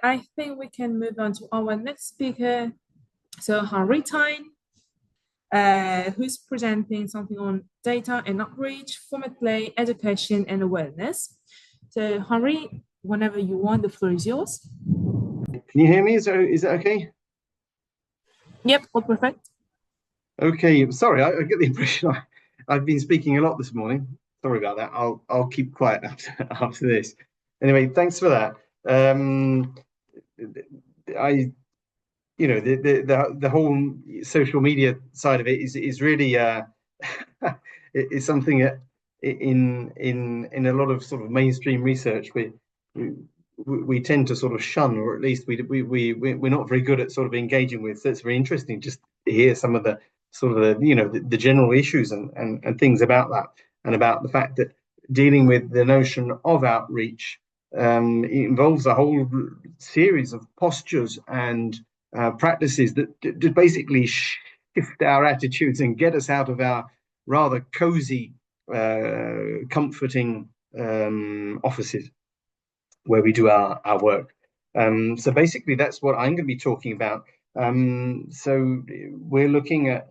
I think we can move on to our next speaker. So Henry Tyne, who's presenting something on data and outreach, format play, education, and awareness. So Henry, whenever you want, the floor is yours. Can you hear me? Is that okay? Yep, all perfect. Okay, sorry, I get the impression I've been speaking a lot this morning. Sorry about that. I'll keep quiet after this. Anyway, thanks for that. The whole social media side of it is really is something that in a lot of sort of mainstream research we tend to sort of shun, or at least we're not very good at sort of engaging with. So it's very interesting just to hear some of the sort of the general issues and things about that, and about the fact that dealing with the notion of outreach it involves a whole series of postures and practices that basically shift our attitudes and get us out of our rather cozy, comforting offices where we do our work. So basically, that's what I'm going to be talking about. So we're looking at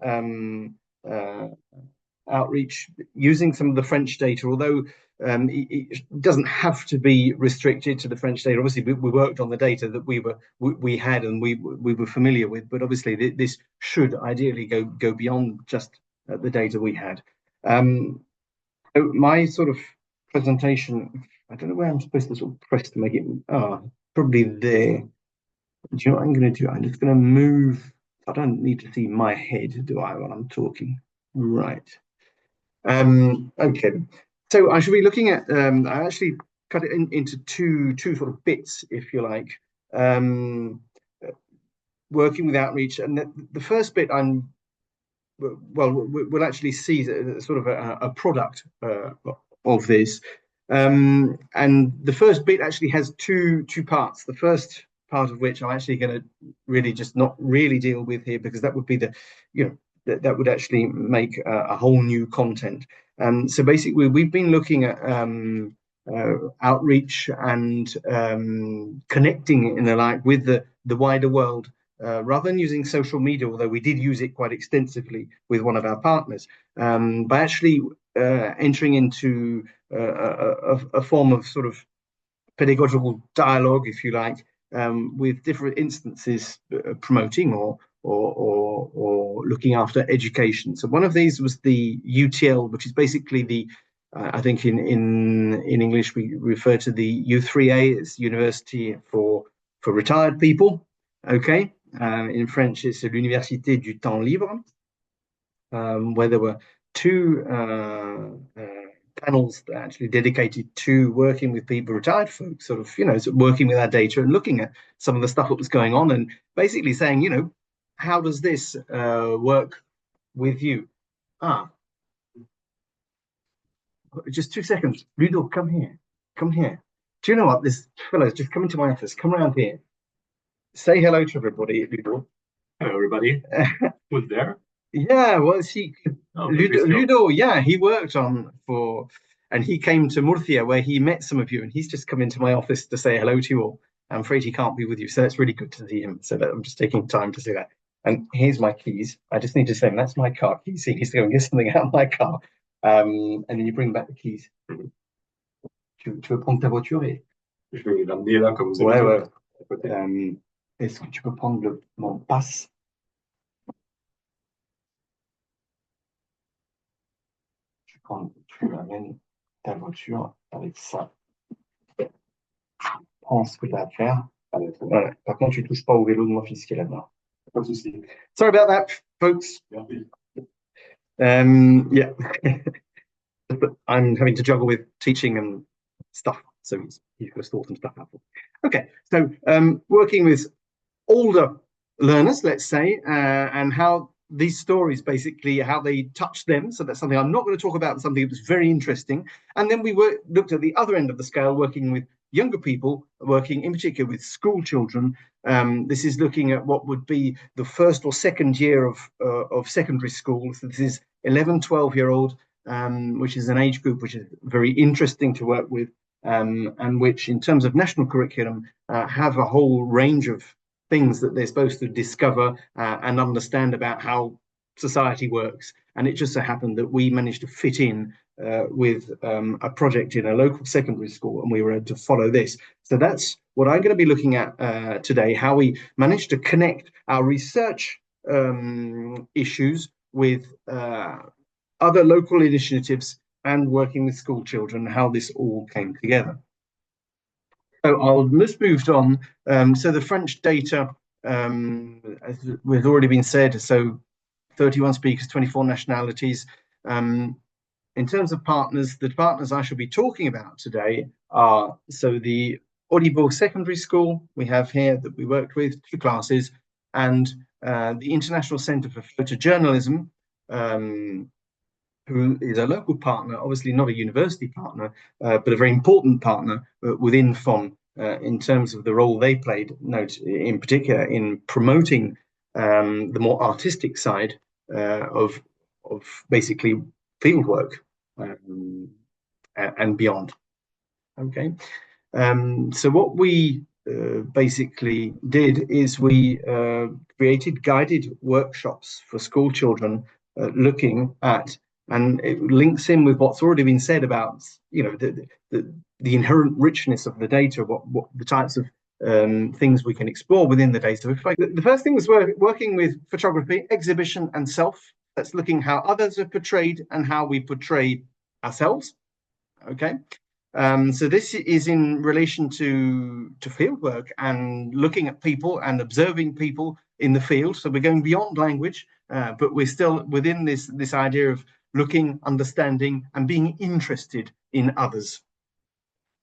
outreach using some of the French data, although it doesn't have to be restricted to the French data. Obviously, we worked on the data that we had and we were familiar with, but obviously this should ideally go beyond just the data we had. So my sort of presentation, I don't know where I'm supposed to sort of press to make it. Probably there. Do you know what I'm going to do? I'm just going to move. I don't need to see my head, do I, when I'm talking? Right. Okay. So I should be looking at. I actually cut it into two sort of bits, if you like. Working with outreach, and the first bit we'll actually see sort of a product of this. And the first bit actually has two parts. The first part of which I'm actually going to really just not really deal with here, because that would be that would actually make a whole new content. So basically, we've been looking at outreach and connecting in the like with the wider world, rather than using social media, although we did use it quite extensively with one of our partners, by actually entering into a form of sort of pedagogical dialogue, if you like, with different instances promoting or looking after education. So one of these was the UTL, which is basically the I think in English we refer to the U3A as University for retired people. Okay, in French it's l'Université du temps libre, where there were two panels that actually dedicated to working with people, retired folks, sort of working with our data and looking at some of the stuff that was going on, and basically saying, how does this work with you? Just 2 seconds. Ludo, come here. Come here. Do you know what? This fellow's just come into my office. Come around here. Say hello to everybody, Ludo. Hello, everybody. Who's there? Yeah, well, Ludo, yeah, he worked and he came to Murcia where he met some of you, and he's just come into my office to say hello to you all. I'm afraid he can't be with you, so that's really good to see him. So that I'm just taking time to say that. And here's my keys. I just need to say, that's my car keys. He needs to go and get something out of my car. And then you bring back the keys. Tu veux prendre ta voiture et... Je vais l'amener là, comme vous avez dit. Ouais. Est-ce que tu peux prendre mon passe? Tu amènes ta voiture avec ça. Prends ce que tu as à faire. Voilà. Par contre, tu touches pas au vélo de mon fils qui est là-dedans. Pas de souci. Sorry about that, folks. Yeah. I'm having to juggle with teaching and stuff, so he's got to sort some stuff out. Okay, so working with older learners, let's say, and how these stories basically, how they touch them. So that's something I'm not going to talk about, something that was very interesting. And then we looked at the other end of the scale, working with younger people, working in particular with school children. This is looking at what would be the first or second year of secondary school. So this is 11, 12-year-old, which is an age group which is very interesting to work with. and which, in terms of national curriculum, have a whole range of things that they're supposed to discover and understand about how society works. And it just so happened that we managed to fit in with a project in a local secondary school, and we were able to follow this. So that's what I'm going to be looking at today, how we managed to connect our research issues with other local initiatives and working with school children, how this all came together. So I'll just moved on. So the French data, as has already been said, so 31 speakers, 24 nationalities. In terms of partners, the partners I shall be talking about today are, so the Audible Secondary School we have here that we worked with, 2 classes, and the International Centre for Photojournalism, who is a local partner, obviously not a university partner, but a very important partner within FOM in terms of the role they played, note in particular in promoting the more artistic side of basically fieldwork and beyond. Okay, so what we basically did is we created guided workshops for school children looking at, and it links in with what's already been said about, you know, the inherent richness of the data, what the types of things we can explore within the data. The first thing was working with photography, exhibition, and self. That's looking how others are portrayed and how we portray ourselves. Okay, so this is in relation to fieldwork and looking at people and observing people in the field. So we're going beyond language, but we're still within this idea of looking, understanding, and being interested in others.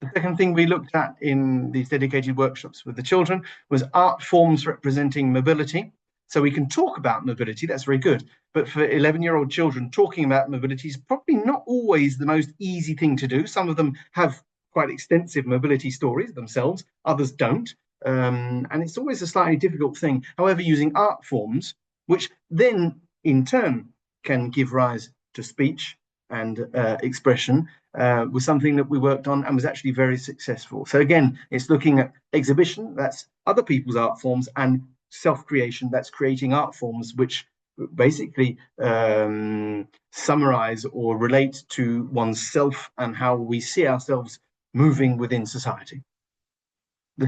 The second thing we looked at in these dedicated workshops with the children was art forms representing mobility. So we can talk about mobility, that's very good. But for 11-year-old children, talking about mobility is probably not always the most easy thing to do. Some of them have quite extensive mobility stories themselves, others don't. And it's always a slightly difficult thing. However, using art forms, which then in turn can give rise to speech and expression, was something that we worked on and was actually very successful. So again, it's looking at exhibition, that's other people's art forms, and self-creation, that's creating art forms which basically summarize or relate to oneself and how we see ourselves moving within society. The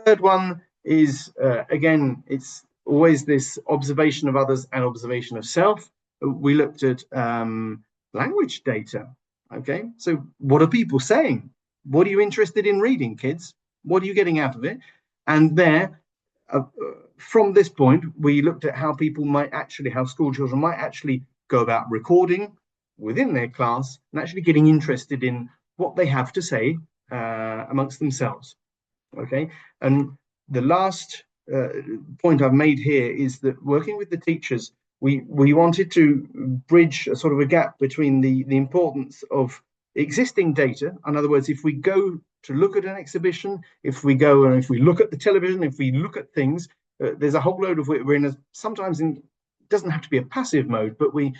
third one is, again, it's always this observation of others and observation of self. We looked at language data. Okay, so what are people saying? What are you interested in reading, kids? What are you getting out of it? And there, from this point, we looked at how people might actually, how school children might actually go about recording within their class and actually getting interested in what they have to say amongst themselves. Okay, and the last point I've made here is that working with the teachers, we wanted to bridge a sort of a gap between the importance of existing data. In other words, if we go to look at an exhibition, if we go and if we look at the television, if we look at things, there's a whole load of we're in sometimes in, it doesn't have to be a passive mode, but we're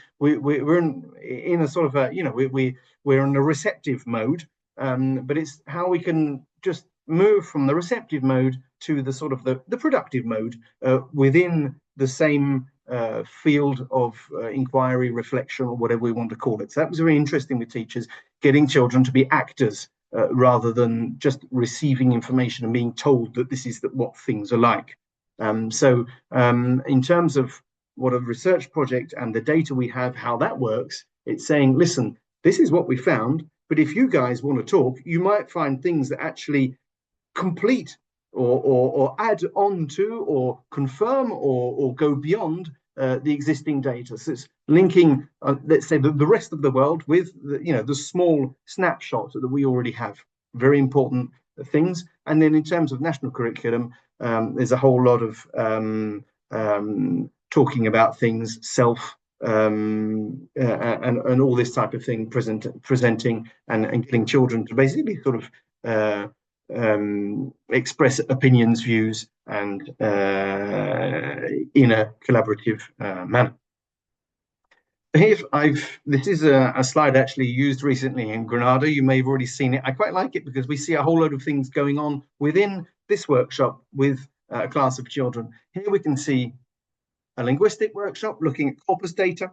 in a sort of a, you know, we're in a receptive mode, but it's how we can just move from the receptive mode to the sort of the productive mode within the same field of inquiry, reflection, or whatever we want to call it. So that was very interesting with teachers, getting children to be actors rather than just receiving information and being told that this is what things are like. So in terms of what a research project and the data we have, how that works, it's saying, listen, this is what we found, but if you guys want to talk, you might find things that actually complete or add on to or confirm or go beyond the existing data. So it's linking, let's say, the rest of the world with the small snapshot that we already have. Very important things. And then in terms of national curriculum, there's a whole lot of talking about things, self, and all this type of thing, presenting and getting children to basically sort of express opinions, views, and in a collaborative manner. This is a slide actually used recently in Granada. You may have already seen it. I quite like it because we see a whole load of things going on within this workshop with a class of children. Here we can see a linguistic workshop looking at corpus data.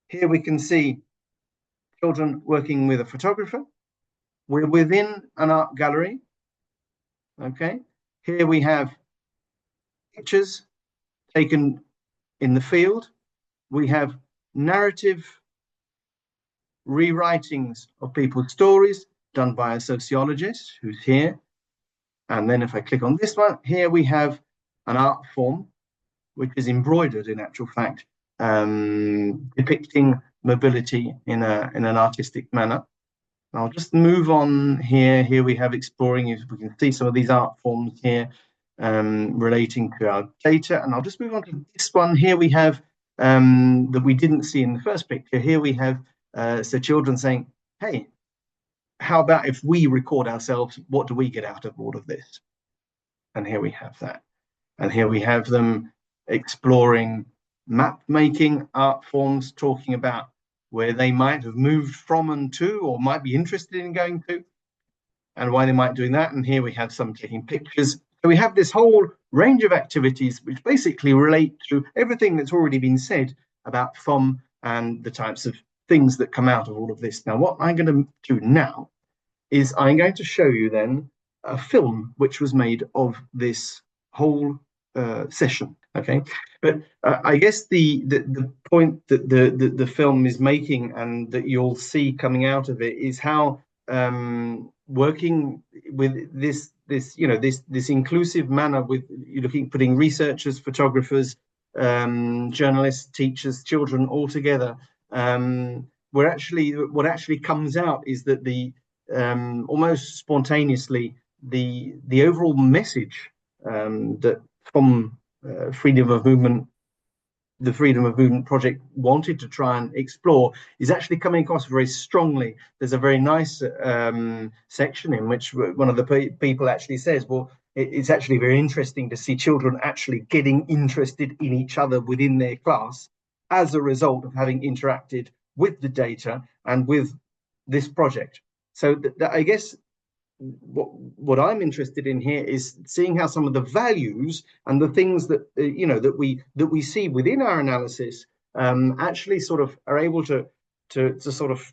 Here we can see children working with a photographer. We're within an art gallery. Okay. Here we have pictures taken in the field. We have narrative rewritings of people's stories done by a sociologist who's here. And then if I click on this one, here we have an art form, which is embroidered in actual fact, depicting mobility in an artistic manner. I'll just move on here. Here we have exploring, if we can see some of these art forms here relating to our data. And I'll just move on to this one. Here we have that we didn't see in the first picture. Here we have so children saying, hey, how about if we record ourselves? What do we get out of all of this? And here we have that. And here we have them exploring map making art forms, talking about where they might have moved from and to, or might be interested in going to, and why they might be doing that. And here we have some taking pictures. So we have this whole range of activities which basically relate to everything that's already been said about FOM and the types of things that come out of all of this. Now, what I'm going to do now is I'm going to show you then a film which was made of this whole session. Okay, but I guess the point that the film is making and that you'll see coming out of it is how working with this inclusive manner, with putting researchers, photographers, journalists, teachers, children all together, what actually comes out is that the almost spontaneously the overall message that from freedom of movement, the Freedom of Movement project wanted to try and explore is actually coming across very strongly. There's a very nice section in which one of the people actually says, well, it's actually very interesting to see children actually getting interested in each other within their class as a result of having interacted with the data and with this project. So I guess what I'm interested in here is seeing how some of the values and the things that that we see within our analysis actually sort of are able to sort of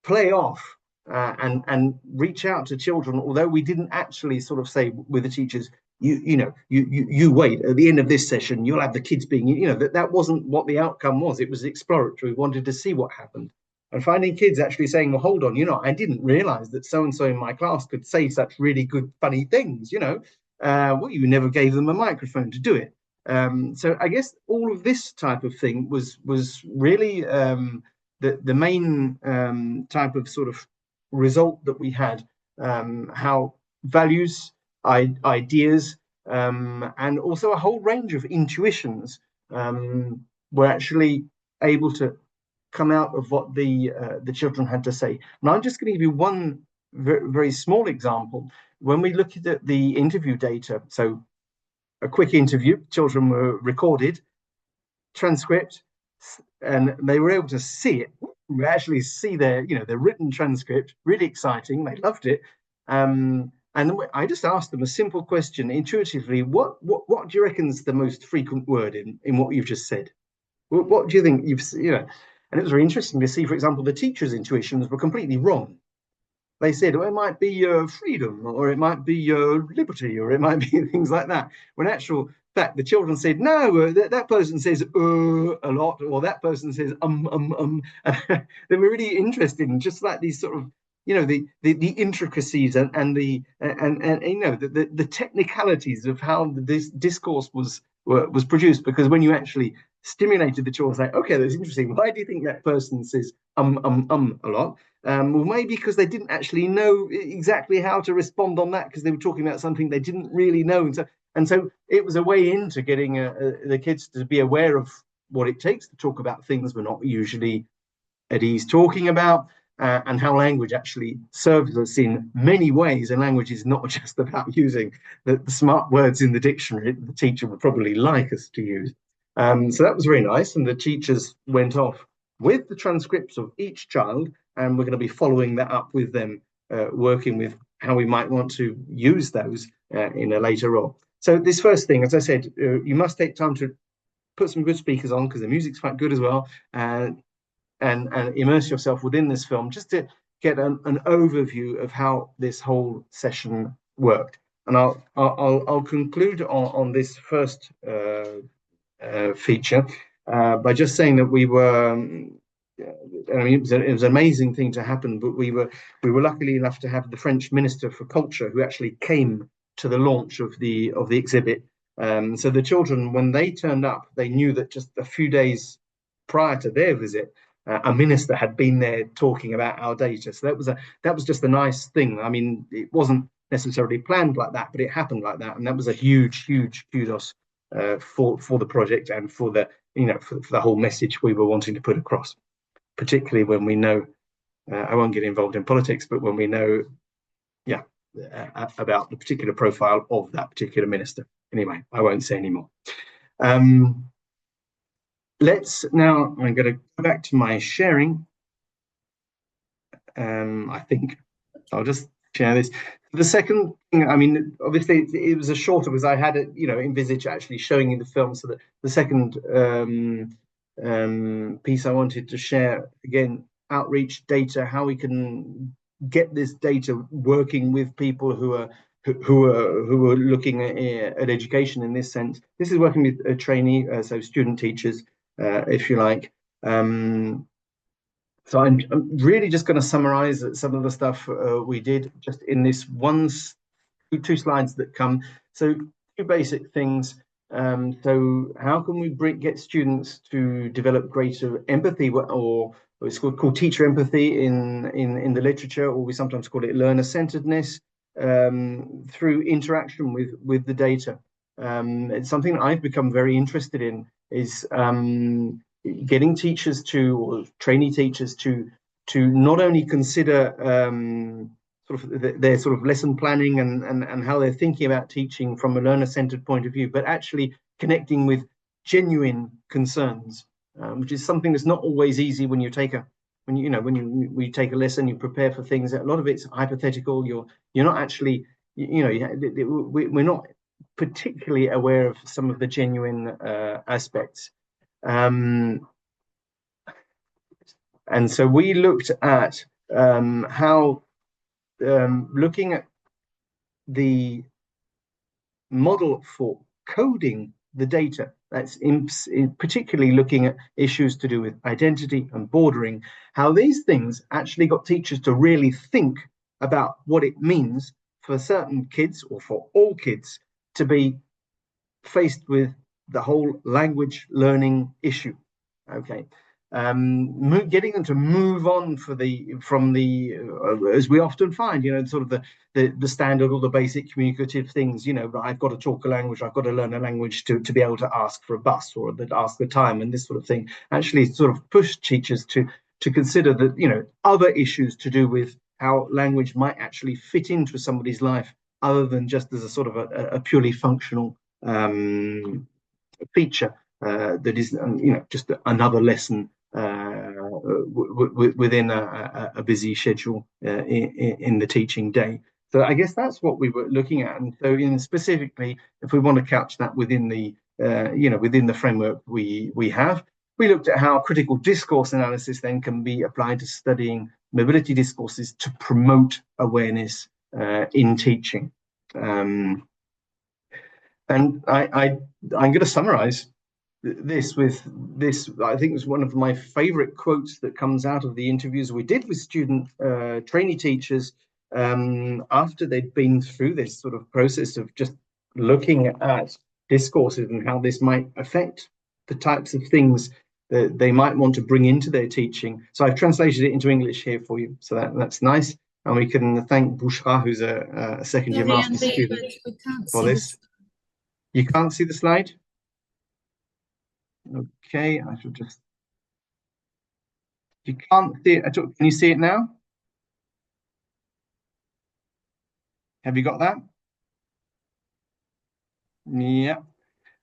play off and reach out to children, although we didn't actually sort of say with the teachers, you wait, at the end of this session you'll have the kids being, that wasn't what the outcome was. It was exploratory. We wanted to see what happened. And finding kids actually saying, well, hold on, I didn't realize that so-and-so in my class could say such really good, funny things, well, you never gave them a microphone to do it. So I guess all of this type of thing was really the main type of sort of result that we had, how values, ideas, and also a whole range of intuitions were actually able to come out of what the children had to say. Now, I'm just going to give you one very small example. When we look at the interview data, so a quick interview, children were recorded, transcript, and they were able to see it. We actually see their written transcript, really exciting. They loved it. And I just asked them a simple question intuitively. What do you reckon is the most frequent word in what you've just said? What do you think And it was very interesting to see, for example, the teachers' intuitions were completely wrong. They said, well, it might be freedom, or it might be liberty, or it might be things like that. When in actual fact, the children said, no, that person says a lot, or that person says They were really interested in just like these sort of, the intricacies and the technicalities of how this discourse was produced. Because when you actually stimulated the children, say, okay, that's interesting. Why do you think that person says a lot? Well, maybe because they didn't actually know exactly how to respond on that, because they were talking about something they didn't really know. And so it was a way into getting the kids to be aware of what it takes to talk about things we're not usually at ease talking about, and how language actually serves us in many ways. And language is not just about using the smart words in the dictionary that the teacher would probably like us to use. So that was very nice. And the teachers went off with the transcripts of each child, and we're going to be following that up with them, working with how we might want to use those in a later role. So this first thing, as I said, you must take time to put some good speakers on because the music's quite good as well, and immerse yourself within this film just to get an overview of how this whole session worked. And I'll conclude on this first feature by just saying that we were. I mean, it was an amazing thing to happen, but we were lucky enough to have the French Minister for Culture who actually came to the launch of the exhibit. So the children, when they turned up, they knew that just a few days prior to their visit, a minister had been there talking about our data. So that was just a nice thing. I mean, it wasn't necessarily planned like that, but it happened like that, and that was a huge kudos for the project and for the for the whole message we were wanting to put across. Particularly when we know, I won't get involved in politics, but when we know, about the particular profile of that particular minister. Anyway, I won't say any more. Let's now, I'm going to go back to my sharing. I think I'll just share this. The second thing, I mean, obviously it was a shorter because I had it, envisaged actually showing you the film. So that the second piece I wanted to share, again, outreach data, how we can get this data working with people who are looking at education in this sense. This is working with a trainee, so student teachers, if you like. So I'm really just going to summarize some of the stuff we did just in this two slides that come. So two basic things. So how can we get students to develop greater empathy, or it's called teacher empathy in the literature, or we sometimes call it learner-centeredness, through interaction with the data. It's something that I've become very interested in, is getting teachers or trainee teachers to not only consider their sort of lesson planning and how they're thinking about teaching from a learner-centered point of view, but actually connecting with genuine concerns, which is something that's not always easy when you take we take a lesson, you prepare for things. A lot of it's hypothetical. You're not actually, we're not particularly aware of some of the genuine aspects. And so we looked at how looking at the model for coding the data, that's particularly looking at issues to do with identity and bordering, how these things actually got teachers to really think about what it means for certain kids or for all kids to be faced with the whole language learning issue. Okay, getting them to move on from the as we often find, sort of the standard or the basic communicative things. I've got to talk a language, I've got to learn a language to be able to ask for a bus or ask the time and this sort of thing. Actually, sort of push teachers to consider that other issues to do with how language might actually fit into somebody's life, other than just as a sort of a purely functional feature that is, just another lesson within a busy schedule in the teaching day. So I guess that's what we were looking at. And so, specifically, if we want to couch that within the within the framework we have, we looked at how critical discourse analysis then can be applied to studying mobility discourses to promote awareness in teaching. And I'm going to summarize this with this. I think it was one of my favorite quotes that comes out of the interviews we did with student trainee teachers after they'd been through this sort of process of just looking at discourses and how this might affect the types of things that they might want to bring into their teaching. So I've translated it into English here for you, so that's nice. And we can thank Bouchra, who's a second-year master's student, for this. You can't see the slide? Okay, I should just... You can't see it at all. Can you see it now? Have you got that? Yeah.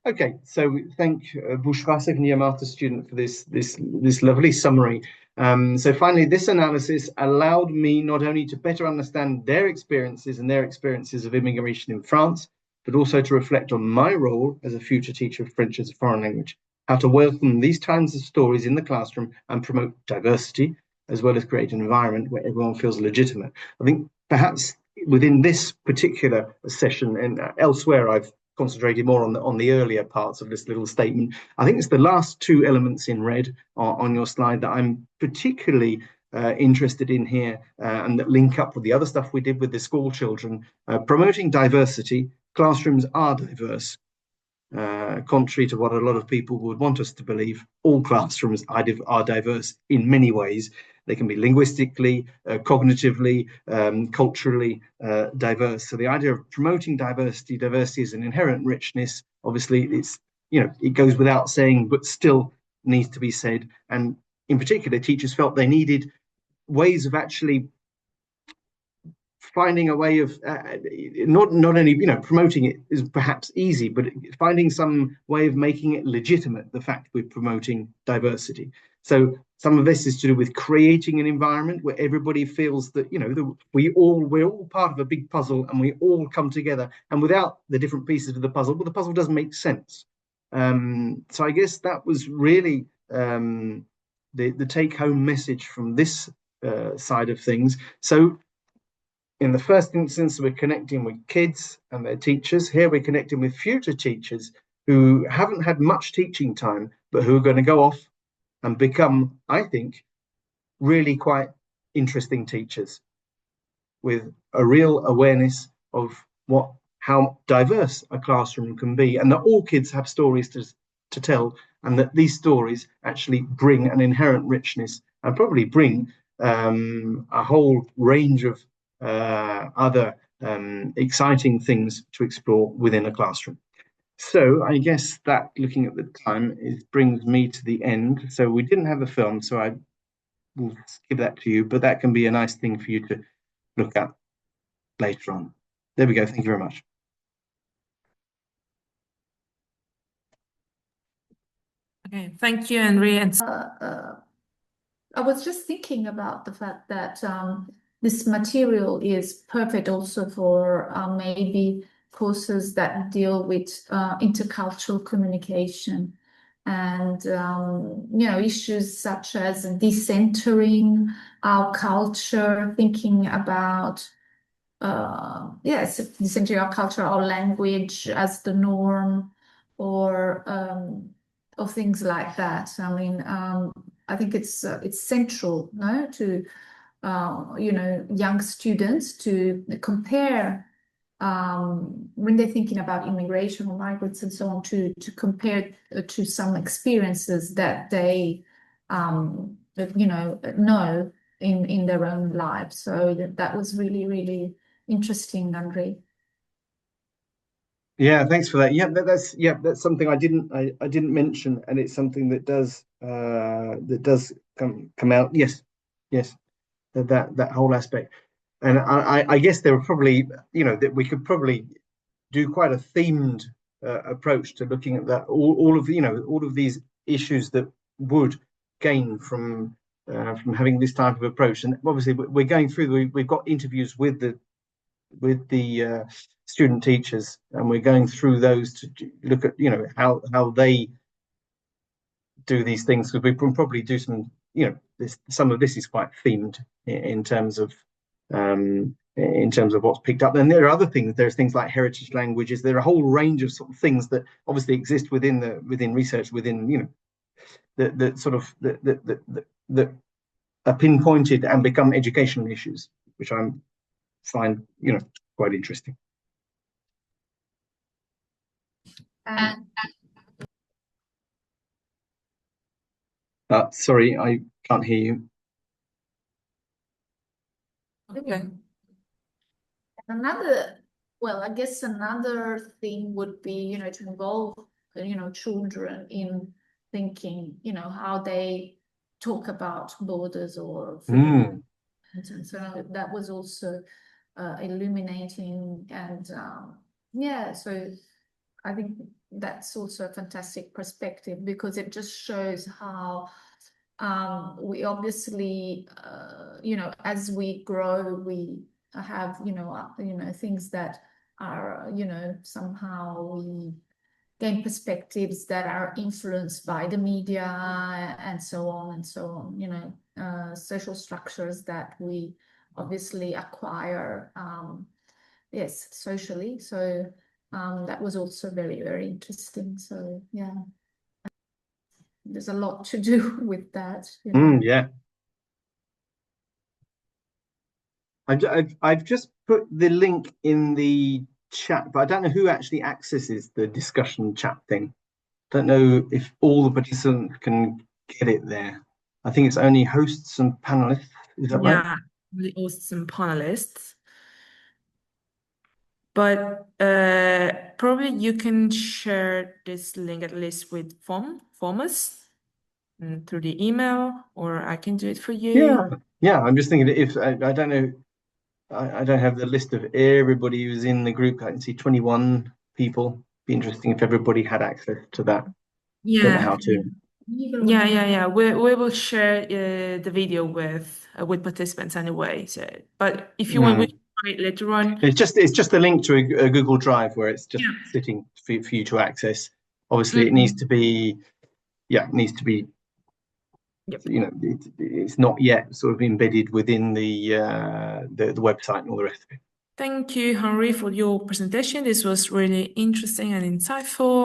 Okay, so thank Bushra, second-year master's student, for this lovely summary. So finally, this analysis allowed me not only to better understand their experiences and their experiences of immigration in France, but also to reflect on my role as a future teacher of French as a foreign language, how to welcome these kinds of stories in the classroom and promote diversity, as well as create an environment where everyone feels legitimate. I think perhaps within this particular session and elsewhere, I've concentrated more on the earlier parts of this little statement. I think it's the last two elements in red on your slide that I'm particularly interested in here, and that link up with the other stuff we did with the school children. Promoting diversity. Classrooms are diverse. Contrary to what a lot of people would want us to believe, all classrooms are diverse in many ways. They can be linguistically, cognitively, culturally diverse. So the idea of promoting diversity is an inherent richness. Obviously, it's, it goes without saying, but still needs to be said. And in particular, teachers felt they needed ways of actually finding a way of not only promoting it is perhaps easy, but finding some way of making it legitimate, the fact we're promoting diversity. So some of this is to do with creating an environment where everybody feels that we're all part of a big puzzle and we all come together, and without the different pieces of the puzzle, well, the puzzle doesn't make sense. So I guess that was really the take-home message from this side of things. So in the first instance, we're connecting with kids and their teachers. Here we're connecting with future teachers who haven't had much teaching time, but who are going to go off and become, I think, really quite interesting teachers with a real awareness of how diverse a classroom can be, and that all kids have stories to tell, and that these stories actually bring an inherent richness and probably bring a whole range of other exciting things to explore within a classroom. So I guess that, looking at the time, brings me to the end. So we didn't have a film, so I will give that to you, but that can be a nice thing for you to look at later on. There we go. Thank you very much. Okay, thank you, Henry. And I was just thinking about the fact that this material is perfect also for maybe courses that deal with intercultural communication and issues such as decentering our culture, thinking about decentering our culture, our language as the norm, or things like that. I mean, I think it's central, no, to young students to compare when they're thinking about immigration or migrants and so on, to compare to some experiences that they know in their own lives. So that was really, really interesting, Andre. Yeah, thanks for that. Yeah, that's something I didn't mention, and it's something that does come out. Yes, that whole aspect. And I guess there are probably, that we could probably do quite a themed approach to looking at that, all of these issues that would gain from having this type of approach. And obviously we're going through, we've got interviews with the student teachers, and we're going through those to look at how they do these things, because we can probably do some some of this is quite themed in terms of what's picked up. Then there are other things. There's things like heritage languages. There are a whole range of sort of things that obviously exist within research, within that are pinpointed and become educational issues, which I find quite interesting. Sorry, I can't hear you. okay. I guess another thing would be, to involve, children in thinking, how they talk about borders or freedom. And so that was also illuminating, and so I think that's also a fantastic perspective, because it just shows how we obviously, as we grow, we have, things that are, somehow we gain perspectives that are influenced by the media and so on and so on, social structures that we obviously acquire, yes, socially. So that was also very, very interesting. So yeah, there's a lot to do with that. Yeah. I've just put the link in the chat, but I don't know who actually accesses the discussion chat thing. Don't know if all the participants can get it there. I think it's only hosts and panelists. Is that right? Yeah, the hosts and panelists. But probably you can share this link at least with FOMAS through the email, or I can do it for you. Yeah. I'm just thinking if I don't know, I don't have the list of everybody who's in the group. I can see 21 people. Be interesting if everybody had access to that. Don't know how to. Yeah. We will share the video with participants anyway. So, but if you want, we can try it later on. It's just a link to a Google Drive where it's just sitting for you to access. Obviously, it needs to be. Yeah, it needs to be. Yep. It's not yet sort of embedded within the website and all the rest of it. Thank you, Henry, for your presentation. This was really interesting and insightful.